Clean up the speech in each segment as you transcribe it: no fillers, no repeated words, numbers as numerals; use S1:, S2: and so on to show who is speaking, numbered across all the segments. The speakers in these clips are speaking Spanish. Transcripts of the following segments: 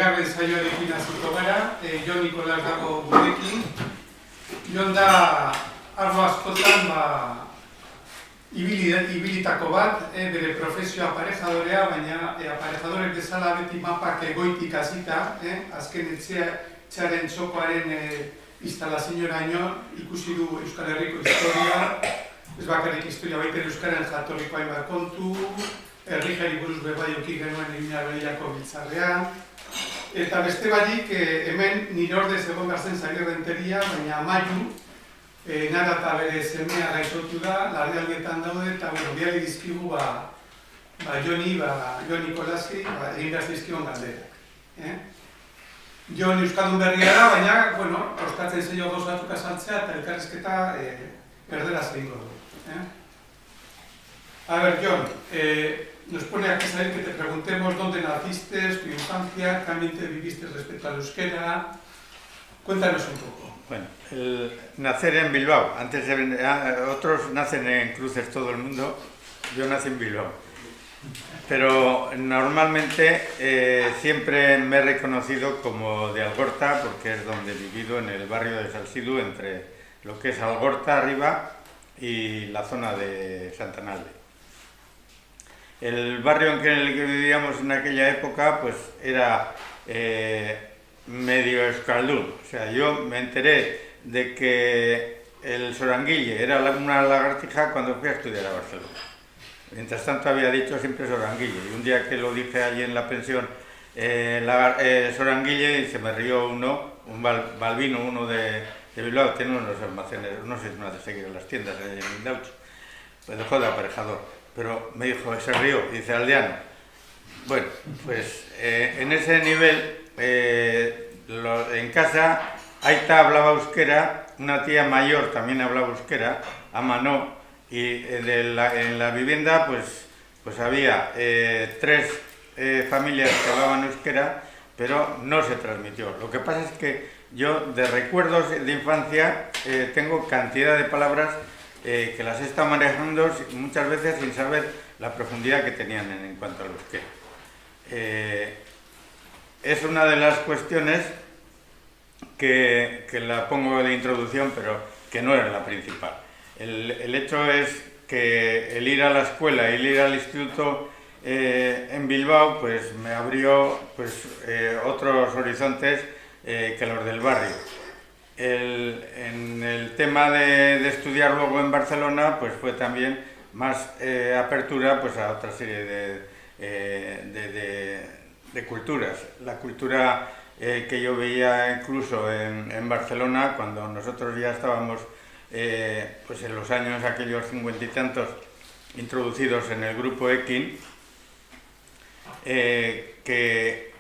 S1: bigarren saioarekin hasiko gara, Jon Nikolas dago gurekin. Jon da arlo askotan ibilitako bat, bere profesioa aparejadorea, baina aparejadorek bezala beti mapak goitik hasita, azken etxearen txokoaren instalazioraino ikusi du Euskal Herriko historia, ez bakarrik historia baita Euskaren jatorriko hainbat kontu, herrijari buruz bebaioki genuen Eginarbeirako biltzarrean, eta beste barik hemen nire ordez egon garzen Zagirrenteria, baina amaiu, nara eta bere semea gaixotu da, larrialdietan daude, eta biali dizkigu Jon Nikolasi egin behar dizkigun galderak. Jon Euskaldun berria da, baina, kostatzen zeio gauzatuk azaltzea eta elkarrizketa erderaz egingo du. A ver, Jon, nos pone aquí saber que te preguntemos dónde naciste, tu infancia, qué ambiente viviste respecto al euskera. Cuéntanos un poco.
S2: Bueno, nacer en Bilbao, otros nacen en Cruces todo el mundo, yo nací en Bilbao. Pero normalmente siempre me he reconocido como de Algorta, porque es donde he vivido, en el barrio de Salsidu, entre lo que es Algorta arriba y la zona de Santanalde. El barrio en el que vivíamos en aquella época pues era medio euskaldún. O sea, yo me enteré de que el soranguille era una lagartija cuando fui a estudiar a Barcelona. Mientras tanto había dicho siempre soranguille, y un día que lo dije allí en la pensión soranguille, y se me rió un Balbino, uno de Bilbao, tiene unos almacenes, no sé si me de seguir en las tiendas en Indaucho, pues dejó de aparejador, pero me dijo, se rió, y dice aldeano. Bueno, pues en ese nivel, en casa, Aita hablaba euskera, una tía mayor también hablaba euskera, Ama no, y en la vivienda pues había 3 familias que hablaban euskera, pero no se transmitió. Lo que pasa es que yo de recuerdos de infancia tengo cantidad de palabras que las he estado manejando muchas veces sin saber la profundidad que tenían en cuanto al euskera. Es una de las cuestiones que la pongo de introducción, pero que no es la principal. El hecho es que el ir a la escuela y el ir al instituto en Bilbao pues me abrió otros horizontes que los del barrio. En el tema de estudiar luego en Barcelona pues fue también más apertura pues a otra serie de culturas. La cultura que yo veía incluso en Barcelona cuando nosotros ya estábamos pues en los años aquellos 50 y tantos introducidos en el grupo Ekin, que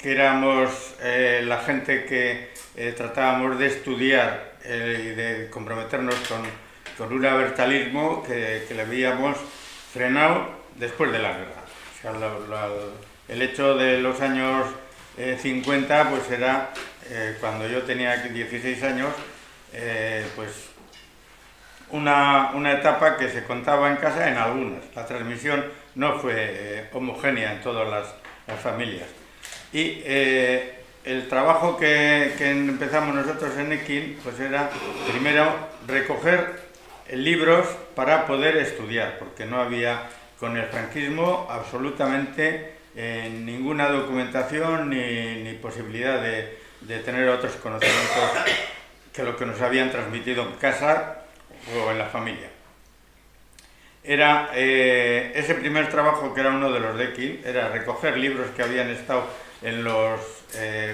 S2: éramos la gente que tratábamos de estudiar y de comprometernos con un abertzalismo que le habíamos frenado después de la guerra. O sea, el hecho de los años 50 pues era cuando yo tenía 16 años, pues una etapa que se contaba en casa en algunas. La transmisión no fue homogénea en todas las familias. Y el trabajo que empezamos nosotros en Ekin pues era primero recoger libros para poder estudiar, porque no había con el franquismo absolutamente ninguna documentación ni posibilidad de tener otros conocimientos que lo que nos habían transmitido en casa o en la familia. Era ese primer trabajo, que era uno de los de Ekin, era recoger libros que habían estado en los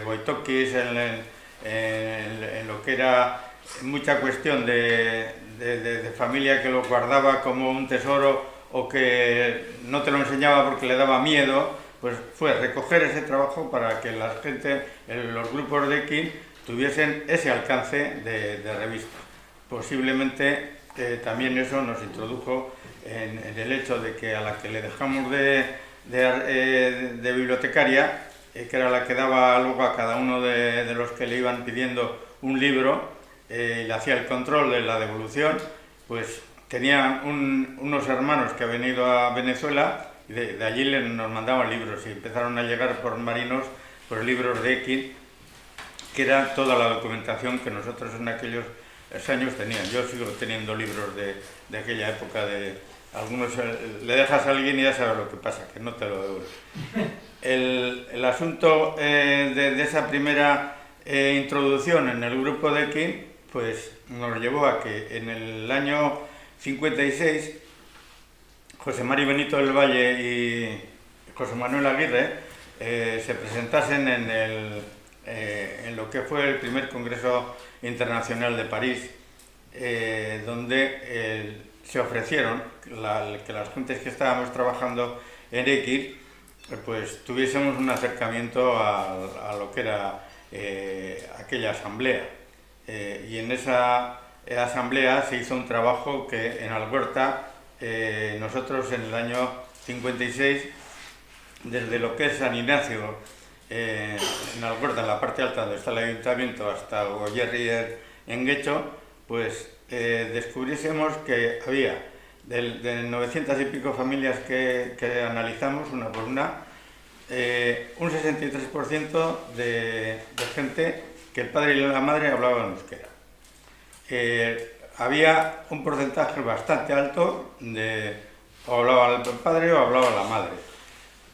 S2: goitokis, en lo que era mucha cuestión de familia que lo guardaba como un tesoro o que no te lo enseñaba porque le daba miedo. Pues fue recoger ese trabajo para que la gente, los grupos de Ekin, tuviesen ese alcance de revistas. Posiblemente también eso nos introdujo en el hecho de que a la que le dejamos de bibliotecaria, que era la que daba luego a cada uno de los que le iban pidiendo un libro, le hacía el control de la devolución, pues tenía unos hermanos que habían ido a Venezuela y de allí nos mandaban libros y empezaron a llegar por marinos pues libros de Ekin, que era toda la documentación que nosotros en aquellos años teníamos. Yo sigo teniendo libros de aquella época, algunos le dejas a alguien y ya sabes lo que pasa, que no te lo devuelve. El asunto de esa primera introducción en el grupo de Ekin, pues nos llevó a que en el año 56 José María Benito del Valle y José Manuel Aguirre se presentasen en lo que fue el primer Congreso Internacional de París, donde se ofrecieron que las gentes que estábamos trabajando en Ekin pues tuviésemos un acercamiento a lo que era aquella asamblea. Y en esa asamblea se hizo un trabajo que en Algorta, nosotros en el año 56, desde lo que es San Ignacio, en Algorta, en la parte alta donde está el ayuntamiento, hasta Goyerri en Guecho, pues descubriésemos que había de 900 y pico familias que analizamos, una por una, un 63% de gente que el padre y la madre hablaban euskera. Había un porcentaje bastante alto de o hablaba el padre o hablaba la madre.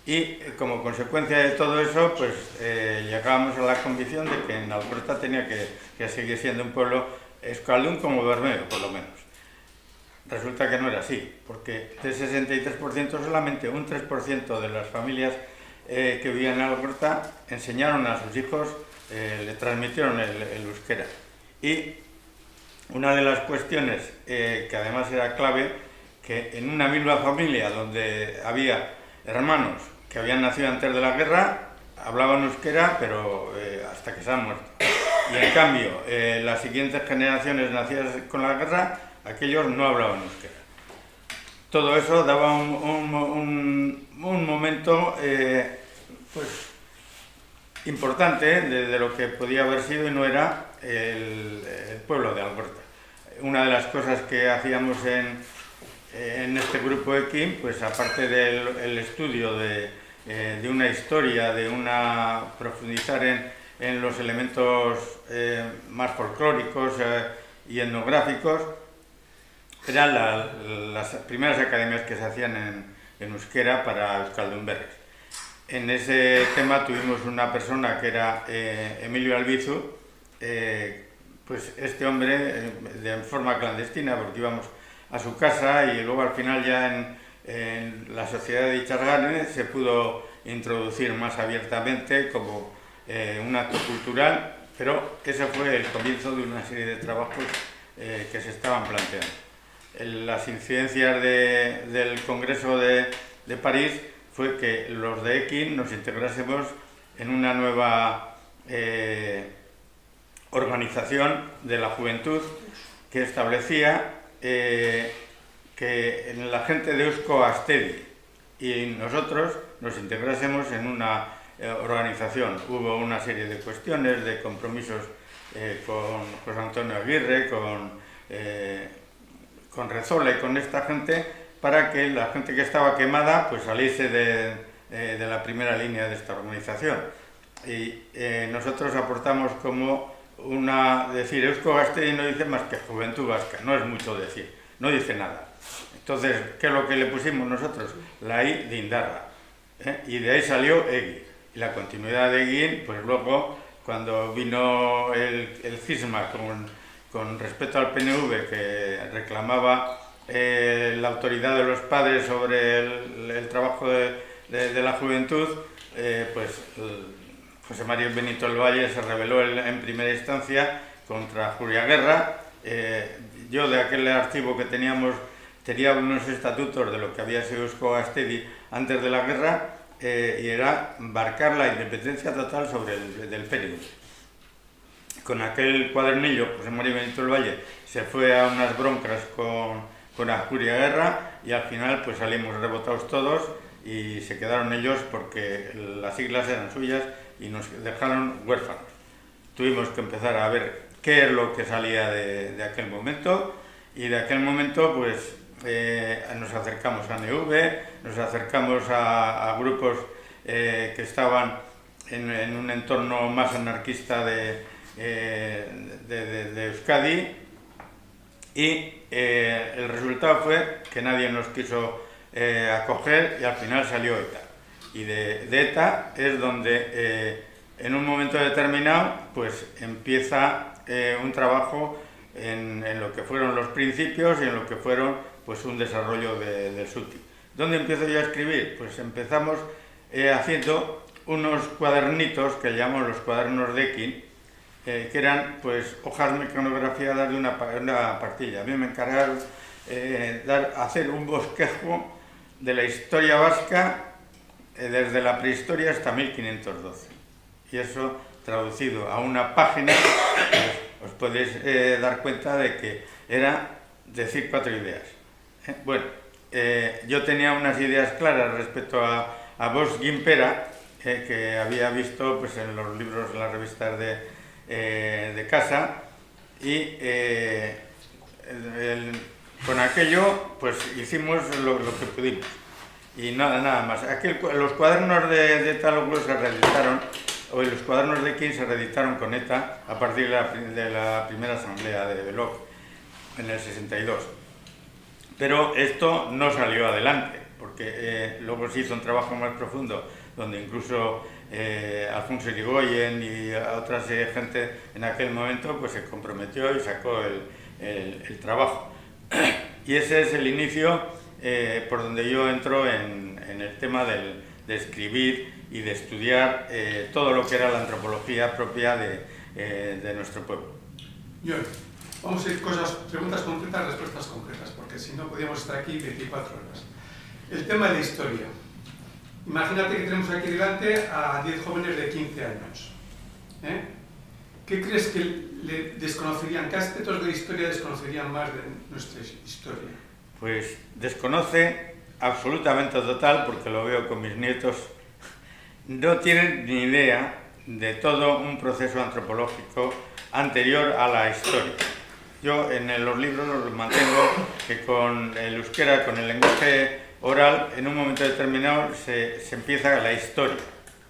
S2: Y como consecuencia de todo eso, pues llegábamos a la convicción de que en Algorta tenía que seguir siendo un pueblo euskaldun como Bermeo, por lo menos. Resulta que no era así, porque del 63% solamente un 3% de las familias que vivían en Algorta enseñaron a sus hijos, le transmitieron el euskera. Y una de las cuestiones que además era clave, que en una misma familia donde había hermanos que habían nacido antes de la guerra, hablaban euskera, pero hasta que se han muerto. Y en cambio, las siguientes generaciones nacidas con la guerra, aquellos no hablaban euskera. Todo eso daba un momento pues, importante de lo que podía haber sido y no era el pueblo de Algorta. Una de las cosas que hacíamos en este grupo Ekin, pues aparte del estudio de una historia, de profundizar en los elementos más folclóricos y etnográficos, eran las primeras academias que se hacían en euskera para euskaldunberris. En ese tema tuvimos una persona que era Emilio Albizu, pues este hombre de forma clandestina, porque íbamos a su casa y luego al final ya en la sociedad de Ichargane se pudo introducir más abiertamente como un acto cultural, pero ese fue el comienzo de una serie de trabajos que se estaban planteando. Las incidencias del Congreso de París fue que los de Ekin nos integrásemos en una nueva organización de la juventud que establecía que en la gente de Eusko Astedi y nosotros nos integrásemos en una organización. Hubo una serie de cuestiones, de compromisos con José Antonio Aguirre, con Rezola y con esta gente, para que la gente que estaba quemada pues saliese de la primera línea de esta organización. Y nosotros aportamos como decir, Eusko Gasteiz no dice más que Juventud Vasca, no es mucho decir, no dice nada. Entonces, ¿qué es lo que le pusimos nosotros? La I de Indarra, y de ahí salió Egi. Y la continuidad de Egi, pues luego, cuando vino el cisma con respecto al PNV, que reclamaba la autoridad de los padres sobre el trabajo de la juventud, pues José María Benito del Valle se rebeló en primera instancia contra Julia Guerra. Yo de aquel archivo que teníamos tenía unos estatutos de lo que había sido Eusko Gasteiz antes de la guerra, y era marcar la independencia total sobre del PNV. Con aquel cuadernillo, José María Benito del Valle se fue a unas broncas con Julia Guerra y al final pues salimos rebotados todos y se quedaron ellos porque las siglas eran suyas y nos dejaron huérfanos. Tuvimos que empezar a ver qué es lo que salía de aquel momento, y de aquel momento pues nos acercamos a NV, nos acercamos a grupos que estaban en un entorno más anarquista de Euskadi, y el resultado fue que nadie nos quiso acoger y al final salió ETA. Y de ETA es donde en un momento determinado pues empieza un trabajo en lo que fueron los principios y en lo que fueron pues un desarrollo del SUTI. ¿Dónde empiezo yo a escribir? Pues empezamos haciendo unos cuadernitos que llamamos los cuadernos Deakin, que eran pues hojas mecanografiadas de una partilla. A mí me encargaron hacer un bosquejo de la historia vasca desde la prehistoria hasta 1512. Y eso traducido a una página, pues, os podéis dar cuenta de que era decir 4 ideas. Bueno, yo tenía unas ideas claras respecto a Bosch Gimpera, que había visto pues, en los libros, en las revistas de casa, y con aquello pues hicimos lo que pudimos. Y nada más. Los cuadernos de ETA luego se reeditaron, o los cuadernos de King se reeditaron con ETA a partir de la primera asamblea de Belok en el 62. Pero esto no salió adelante, porque luego se hizo un trabajo más profundo, donde incluso Alfonso Irigoyen y otra serie de gente en aquel momento pues se comprometió y sacó el trabajo. Y ese es el inicio por donde yo entro en el tema de escribir y de estudiar todo lo que era la antropología propia de nuestro pueblo.
S1: John, vamos a ir preguntas concretas, respuestas concretas, porque si no podíamos estar aquí 24 horas. El tema de la historia. Imagínate que tenemos aquí delante a 10 jóvenes de 15 años. ¿Qué crees que le desconocerían? ¿Qué aspectos de la historia desconocerían más de nuestra historia?
S2: Pues desconoce absolutamente total, porque lo veo con mis nietos, no tienen ni idea de todo un proceso antropológico anterior a la historia. Yo en los libros los mantengo que con el euskera, con el lenguaje oral, en un momento determinado se empieza la historia.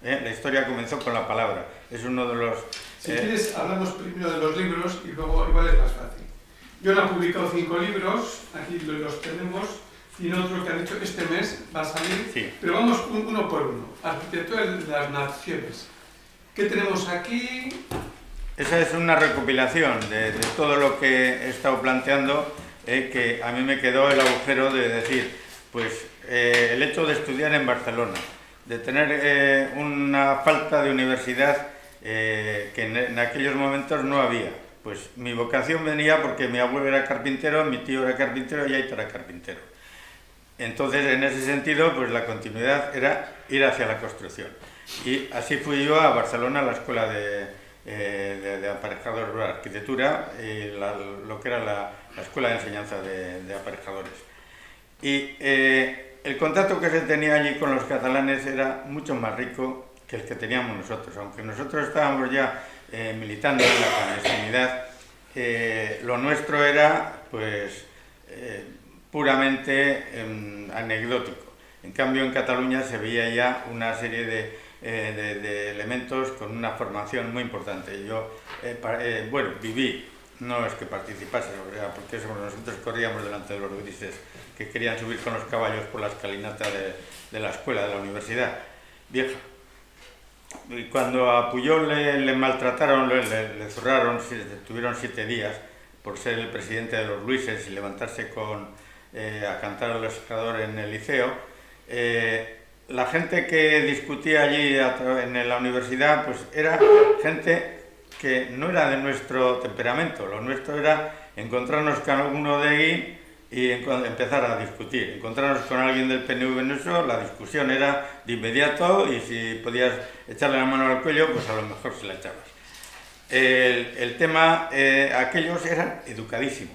S2: La historia comenzó con la palabra. Es uno de los...
S1: Si quieres, hablamos primero de los libros y luego igual es más fácil. John ha publicado 5 libros, aquí los tenemos, y otro que ha dicho que este mes va a salir,
S2: sí.
S1: Pero vamos uno por uno. Arquitectura de las naciones. ¿Qué tenemos aquí?
S2: Esa es una recopilación de todo lo que he estado planteando, que a mí me quedó el agujero de decir, pues el hecho de estudiar en Barcelona, de tener una falta de universidad que en aquellos momentos no había. Pues mi vocación venía porque mi abuelo era carpintero, mi tío era carpintero y Aita era carpintero. Entonces, en ese sentido, pues la continuidad era ir hacia la construcción. Y así fui yo a Barcelona, a la escuela de aparejadores de arquitectura, y lo que era la escuela de enseñanza de aparejadores. Y el contacto que se tenía allí con los catalanes era mucho más rico que el que teníamos nosotros. Aunque nosotros estábamos ya militando en la clandestinidad, lo nuestro era pues puramente anecdótico. En cambio, en Cataluña se veía ya una serie de elementos con una formación muy importante. Yo, viví, no es que participase, porque eso nosotros corríamos delante de los grises que querían subir con los caballos por la escalinata de la escuela, de la universidad vieja. Y cuando a Pujol le maltrataron, le zurraron, tuvieron 7 días por ser el presidente de los Luises y levantarse a cantar al escador en el liceo, la gente que discutía allí en la universidad pues era gente que no era de nuestro temperamento. Lo nuestro era encontrarnos con alguno de ahí y empezar a discutir. Encontrarnos con alguien del PNV en eso, la discusión era de inmediato, y si podías echarle la mano al cuello, pues a lo mejor se la echabas. El tema, aquellos eran educadísimos.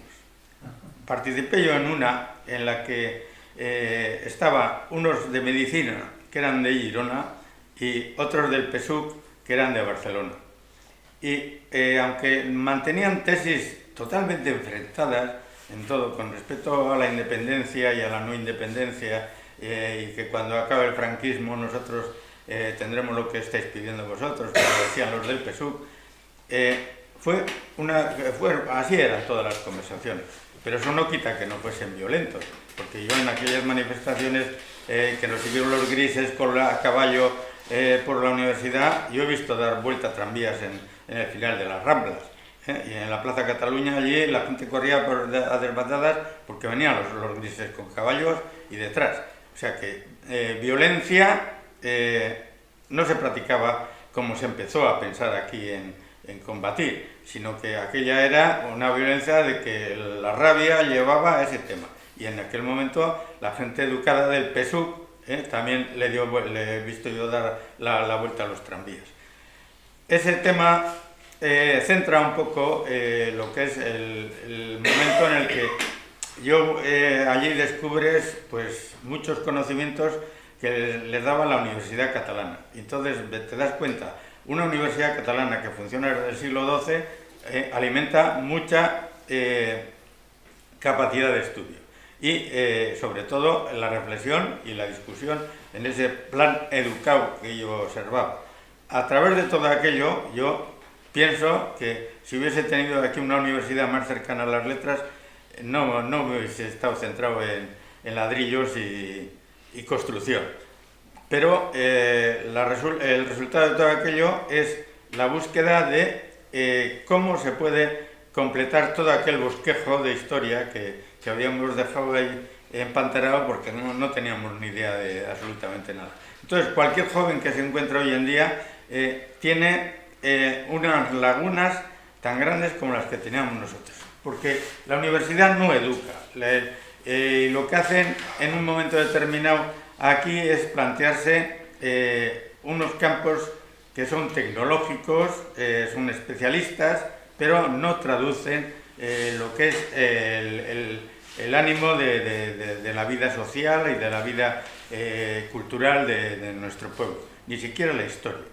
S2: Participé yo en una en la que estaba unos de medicina que eran de Girona y otros del PSUC que eran de Barcelona. Y aunque mantenían tesis totalmente enfrentadas en todo, con respecto a la independencia y a la no independencia, y que cuando acabe el franquismo nosotros tendremos lo que estáis pidiendo vosotros, como decían los del PSUV. Así eran todas las conversaciones, pero eso no quita que no fuesen violentos, porque yo en aquellas manifestaciones que nos siguieron los grises a caballo por la universidad, yo he visto dar vuelta a tranvías en el final de las Ramblas, y en la Plaza Cataluña allí la gente corría a desbandadas porque venían los grises con caballos y detrás. O sea que violencia no se practicaba como se empezó a pensar aquí en combatir, sino que aquella era una violencia de que la rabia llevaba a ese tema. Y en aquel momento la gente educada del PSUV también le he visto yo dar la vuelta a los tranvías. Ese tema centra un poco lo que es el momento en el que allí descubres pues, muchos conocimientos que les daba la Universidad Catalana. Entonces te das cuenta, una universidad catalana que funciona desde el siglo XII alimenta mucha capacidad de estudio y sobre todo la reflexión y la discusión en ese plan educado que yo observaba. A través de todo aquello yo pienso que si hubiese tenido aquí una universidad más cercana a las letras no hubiese estado centrado en ladrillos y construcción. Pero el resultado de todo aquello es la búsqueda de cómo se puede completar todo aquel bosquejo de historia que habíamos dejado ahí empantanado porque no teníamos ni idea de absolutamente nada. Entonces, cualquier joven que se encuentra hoy en día tiene unas lagunas tan grandes como las que teníamos nosotros, porque la universidad no educa. Lo que hacen en un momento determinado aquí es plantearse unos campos que son tecnológicos, son especialistas, pero no traducen lo que es el ánimo de la vida social y de la vida cultural de nuestro pueblo, ni siquiera la historia.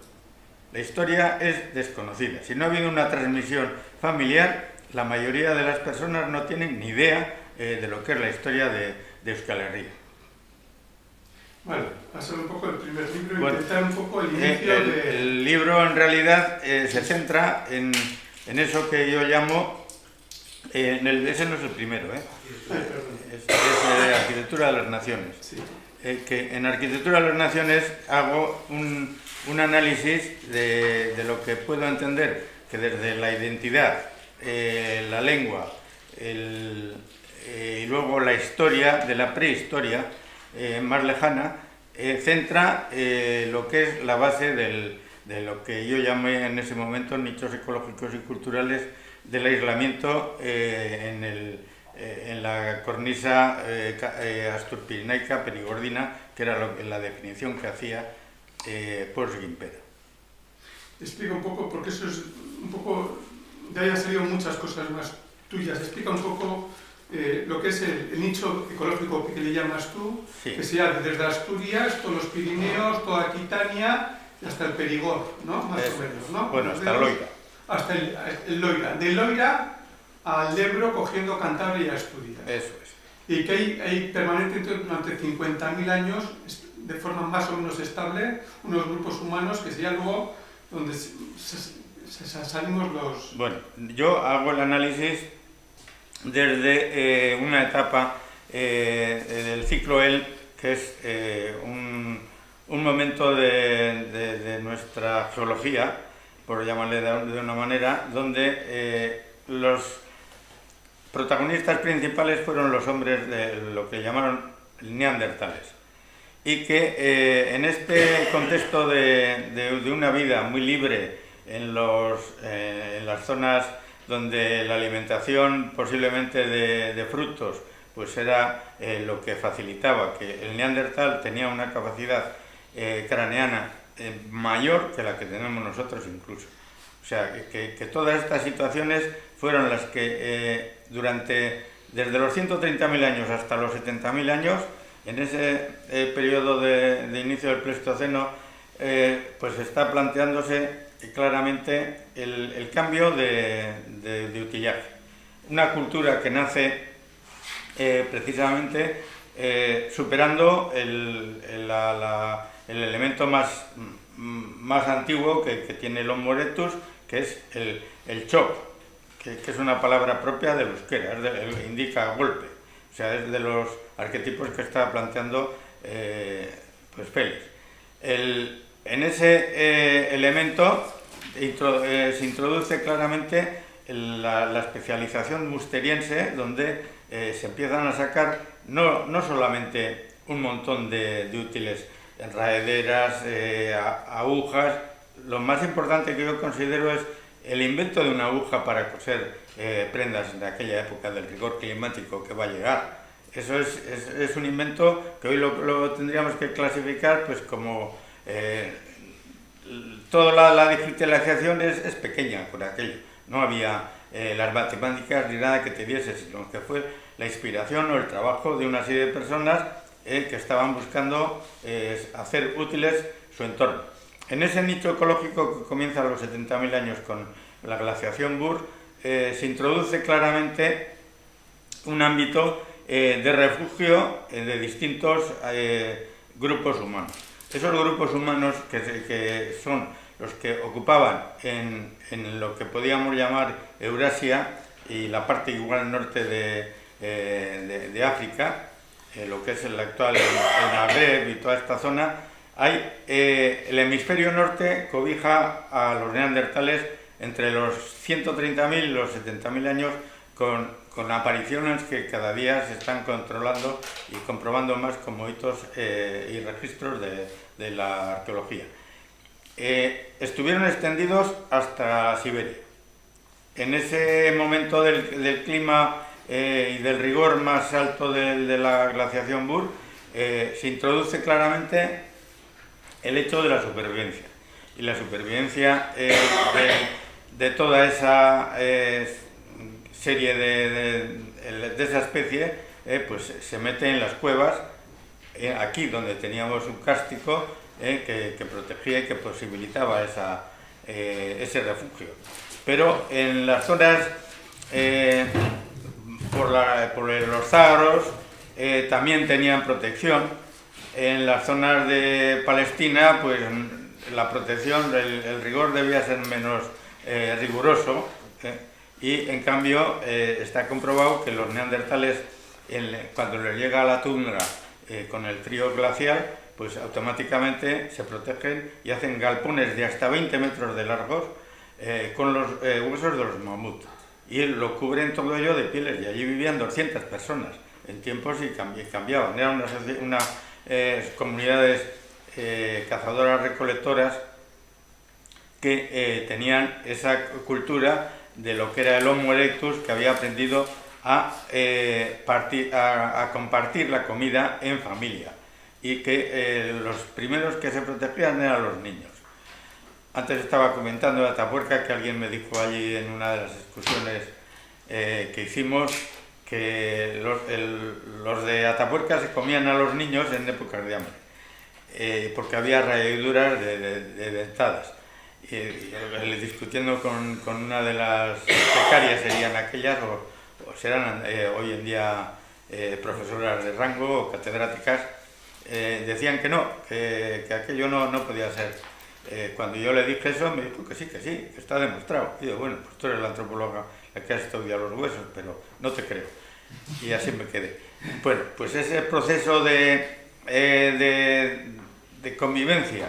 S2: La historia es desconocida. Si no ha habido una transmisión familiar, la mayoría de las personas no tienen ni idea de lo que es la historia de Euskal Herria.
S1: Bueno, pasar un poco el primer libro y intentar un poco el inicio
S2: el libro en realidad se centra en eso que yo llamo, ese no es el primero, es Arquitectura de las Naciones. Sí. Que en Arquitectura de las Naciones hago un análisis de lo que puedo entender que desde la identidad, la lengua y luego la historia de la prehistoria más lejana, centra lo que es la base de lo que yo llamé en ese momento nichos ecológicos y culturales del aislamiento en la cornisa asturpirinaica perigordina, que era la definición que hacía Pons Gimpera.
S1: Explica un poco, porque eso es un poco, de ahí han salido muchas cosas más tuyas. Explica un poco lo que es el nicho ecológico que le llamas tú, sí. Que se llama desde Asturias, todos los Pirineos, toda Aquitania y hasta el Perigord, ¿no? Más o menos, ¿no?
S2: Bueno, hasta Loira.
S1: Hasta el Loira. De Loira al Ebro cogiendo Cantabria y Asturias.
S2: Eso es.
S1: Y que hay permanentemente durante 50.000 años, de forma más o menos estable, unos grupos humanos que sería luego donde salimos los...
S2: Bueno, yo hago el análisis desde una etapa del ciclo EL, que es un momento de nuestra geología, por llamarle de una manera, donde los protagonistas principales fueron los hombres de lo que llamaron neandertales. Y que en este contexto de una vida muy libre en las zonas donde la alimentación posiblemente de frutos pues era lo que facilitaba que el neandertal tenía una capacidad craneana mayor que la que tenemos nosotros incluso. O sea, que todas estas situaciones fueron las que desde los 130.000 años hasta los 70.000 años, en ese periodo de inicio del Pleistoceno, pues está planteándose claramente el cambio de utillaje. Una cultura que nace precisamente superando el elemento más antiguo que tiene el Homo erectus, que es el chop, que es una palabra propia del euskera, indica golpe. O sea, es de los arquetipos que está planteando pues Félix. En ese elemento se introduce claramente la especialización musteriense, donde se empiezan a sacar no solamente un montón de útiles, enredaderas, agujas. Lo más importante que yo considero es el invento de una aguja para coser prendas de aquella época del rigor climático que va a llegar. Eso es un invento que hoy lo tendríamos que clasificar pues como toda la digitalización es pequeña por aquello. No había las matemáticas ni nada que te diese, sino que fue la inspiración o el trabajo de una serie de personas que estaban buscando hacer útiles su entorno. En ese nicho ecológico que comienza a los 70.000 años con la glaciación Bur, se introduce claramente un ámbito de refugio de distintos grupos humanos. Esos grupos humanos que son los que ocupaban en lo que podíamos llamar Eurasia y la parte igual norte de África, lo que es el actual el Magreb y toda esta zona, el hemisferio norte cobija a los neandertales entre los 130.000 y los 70.000 años con apariciones que cada día se están controlando y comprobando más como hitos y registros de la arqueología. Estuvieron extendidos hasta Siberia. En ese momento del clima y del rigor más alto de la glaciación Bur, se introduce claramente el hecho de la supervivencia. Y la supervivencia de toda esa serie de esa especie, pues se mete en las cuevas, aquí donde teníamos un cárstico que protegía y que posibilitaba ese refugio. Pero en las zonas por los zagros también tenían protección. En las zonas de Palestina, pues la protección, el rigor debía ser menos riguroso, y en cambio está comprobado que los neandertales, cuando les llega a la tundra con el frío glacial, pues automáticamente se protegen y hacen galpones de hasta 20 metros de largos con los huesos de los mamuts, y lo cubren todo ello de pieles, y allí vivían 200 personas en tiempos y cambiaban. Eran unas comunidades cazadoras recolectoras que tenían esa cultura de lo que era el Homo erectus, que había aprendido a compartir la comida en familia, y que los primeros que se protegían eran los niños. Antes estaba comentando de Atapuerca, que alguien me dijo allí en una de las excursiones que hicimos, que los de Atapuerca se comían a los niños en épocas de hambre, porque había rayaduras de dentadas. Y discutiendo con una de las becarias, serían aquellas, o serán hoy en día profesoras de rango o catedráticas, decían que no, que aquello no podía ser. Cuando yo le dije eso, me dijo que sí, que está demostrado. Y digo, bueno, pues tú eres la antropóloga la que has estudiado los huesos, pero no te creo. Y así me quedé. Bueno, pues ese proceso de convivencia,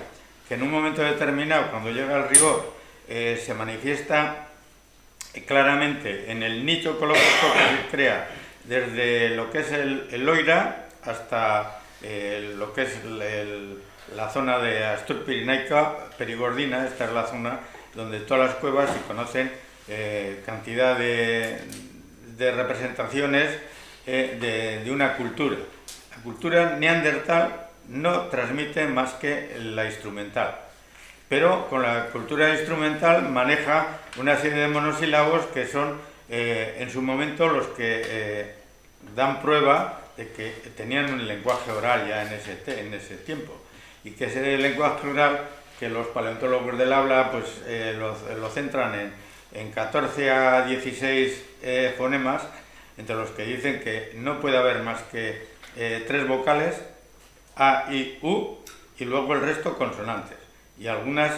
S2: que en un momento determinado, cuando llega el rigor, se manifiesta claramente en el nicho ecológico que se crea desde lo que es el Loira hasta lo que es la zona de Astur Pirinaica Perigordina. Esta es la zona donde todas las cuevas se conocen cantidad de representaciones de una cultura. La cultura neandertal no transmite más que la instrumental, pero con la cultura instrumental maneja una serie de monosílabos que son en su momento los que dan prueba de que tenían un lenguaje oral ya en ese tiempo, y que ese lenguaje oral, que los paleontólogos del habla pues lo centran en 14 a 16 fonemas, entre los que dicen que no puede haber más que 3 vocales, A, I, U, y luego el resto consonantes, y algunas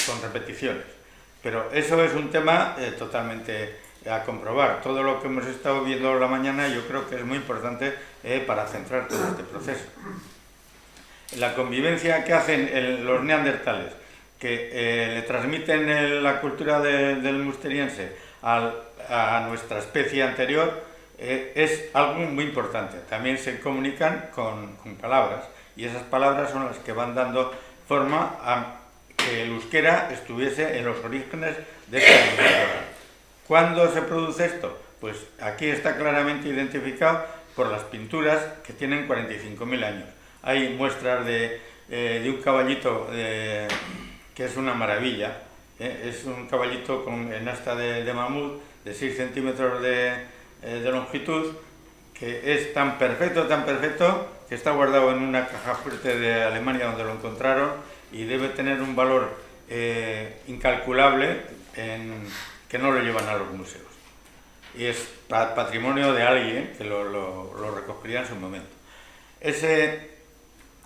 S2: con repeticiones. Pero eso es un tema totalmente a comprobar. Todo lo que hemos estado viendo la mañana yo creo que es muy importante para centrar todo este proceso. La convivencia que hacen los neandertales, que le transmiten la cultura del musteriense a nuestra especie anterior, es algo muy importante. También se comunican con palabras, y esas palabras son las que van dando forma a que el euskera estuviese en los orígenes de esta lengua. ¿Cuándo se produce esto? Pues aquí está claramente identificado por las pinturas que tienen 45.000 años. Hay muestras de un caballito que es una maravilla. Es un caballito en asta de mamut de 6 centímetros de longitud, que es tan perfecto, que está guardado en una caja fuerte de Alemania donde lo encontraron, y debe tener un valor incalculable que no lo llevan a los museos. Y es patrimonio de alguien que lo recogería en su momento. Ese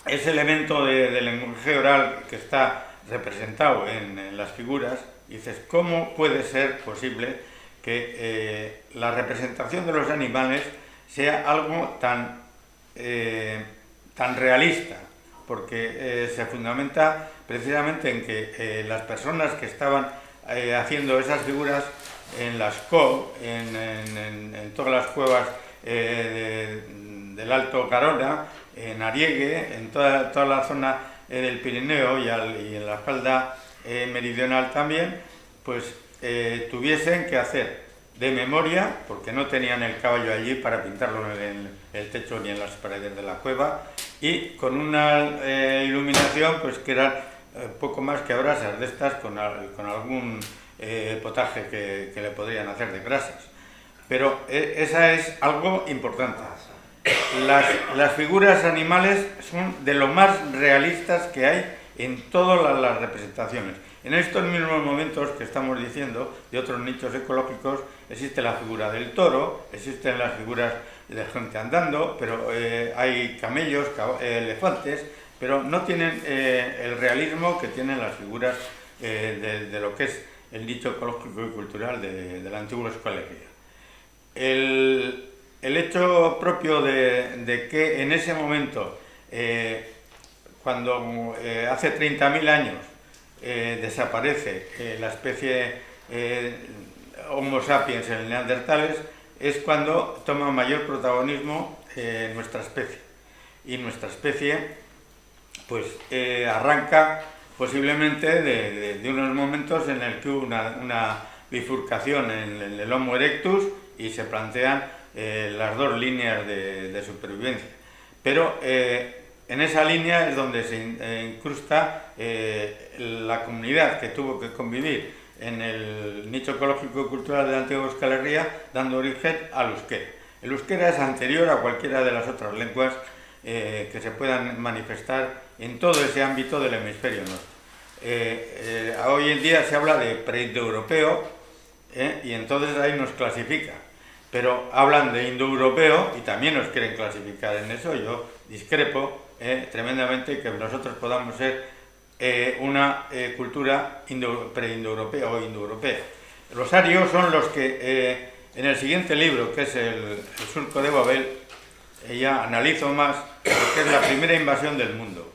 S2: elemento de lenguaje oral que está representado en las figuras, dices, ¿cómo puede ser posible que la representación de los animales sea algo tan realista? Porque se fundamenta precisamente en que las personas que estaban haciendo esas figuras en las en todas las cuevas del Alto Garona, en Ariegue, en toda la zona del Pirineo y en la falda meridional también, pues tuviesen que hacer de memoria, porque no tenían el caballo allí para pintarlo en el techo ni en las paredes de la cueva, y con una iluminación pues que eran poco más que brasas de estas con algún potaje que le podrían hacer de grasas. Pero esa es algo importante. Las figuras animales son de lo más realistas que hay en todas las representaciones. En estos mismos momentos que estamos diciendo, de otros nichos ecológicos, existe la figura del toro, existen las figuras de gente andando, pero hay camellos, elefantes, pero no tienen el realismo que tienen las figuras de lo que es el nicho ecológico y cultural de la antigua escuelería. El hecho propio de que en ese momento, cuando hace 30.000 años desaparece la especie Homo sapiens en neandertales, es cuando toma mayor protagonismo nuestra especie. Y nuestra especie pues arranca posiblemente de unos momentos en el que hubo una bifurcación en el Homo erectus y se plantean las dos líneas de supervivencia. Pero en esa línea es donde se incrusta la comunidad que tuvo que convivir en el nicho ecológico y cultural de la antigua Euskal Herria, dando origen al euskera. El euskera es anterior a cualquiera de las otras lenguas que se puedan manifestar en todo ese ámbito del hemisferio norte. Hoy en día se habla de preindoeuropeo y entonces ahí nos clasifica. Pero hablan de indoeuropeo y también nos quieren clasificar en eso. Yo discrepo tremendamente que nosotros podamos ser una cultura preindoeuropea o indoeuropea. Los arios son los que en el siguiente libro, que es el Surco de Babel, ella analizo más lo que es la primera invasión del mundo.